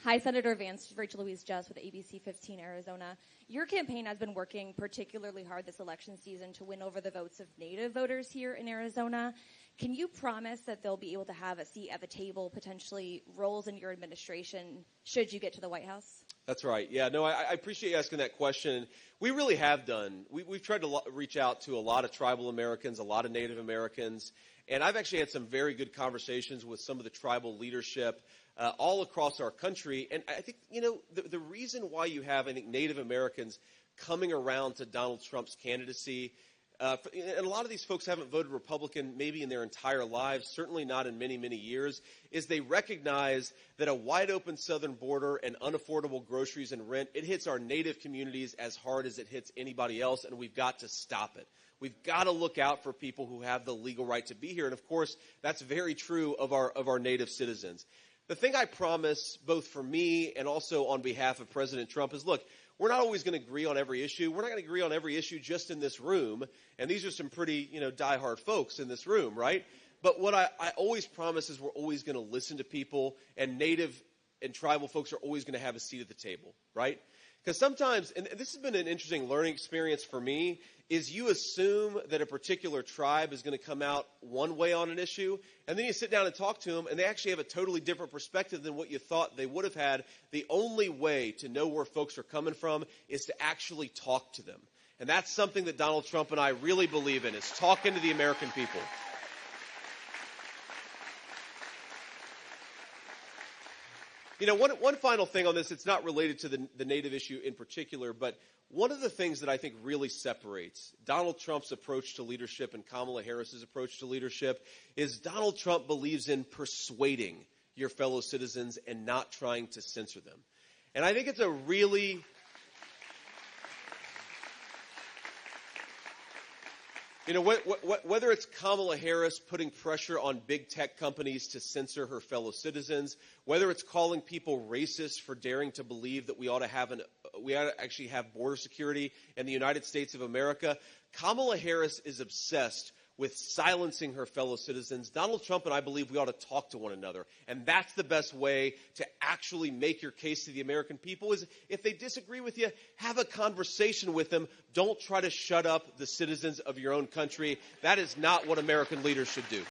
Hi, Senator Vance. Rachel Louise Just with ABC 15 Arizona. Your campaign has been working particularly hard this election season to win over the votes of Native voters here in Arizona. Can you promise that they'll be able to have a seat at the table, potentially roles in your administration, should you get to the White House? That's right. Yeah, no, I appreciate you asking that question. We really have done. We've tried to reach out to a lot of tribal Americans, a lot of Native Americans, and I've actually had some very good conversations with some of the tribal leadership all across our country. And I think, the reason why you have, I think, Native Americans coming around to Donald Trump's candidacy, and a lot of these folks haven't voted Republican maybe in their entire lives, certainly not in many, many years, is they recognize that a wide open southern border and unaffordable groceries and rent, it hits our Native communities as hard as it hits anybody else, and we've got to stop it. We've got to look out for people who have the legal right to be here. And, of course, that's very true of our Native citizens. The thing I promise, both for me and also on behalf of President Trump, is, look, we're not always going to agree on every issue. We're not going to agree on every issue just in this room. And these are some pretty, diehard folks in this room, right? But what I always promise is we're always going to listen to people, and Native and tribal folks are always going to have a seat at the table, right? Because sometimes, and this has been an interesting learning experience for me, is you assume that a particular tribe is going to come out one way on an issue, and then you sit down and talk to them, and they actually have a totally different perspective than what you thought they would have had. The only way to know where folks are coming from is to actually talk to them. And that's something that Donald Trump and I really believe in, is talking to the American people. One final thing on this, it's not related to the Native issue in particular, but one of the things that I think really separates Donald Trump's approach to leadership and Kamala Harris's approach to leadership is Donald Trump believes in persuading your fellow citizens and not trying to censor them. And I think it's a really... whether it's Kamala Harris putting pressure on big tech companies to censor her fellow citizens, whether it's calling people racist for daring to believe that we ought to actually have border security in the United States of America, Kamala Harris is obsessed with silencing her fellow citizens. Donald Trump and I believe we ought to talk to one another. And that's the best way to actually make your case to the American people, is if they disagree with you, have a conversation with them. Don't try to shut up the citizens of your own country. That is not what American leaders should do.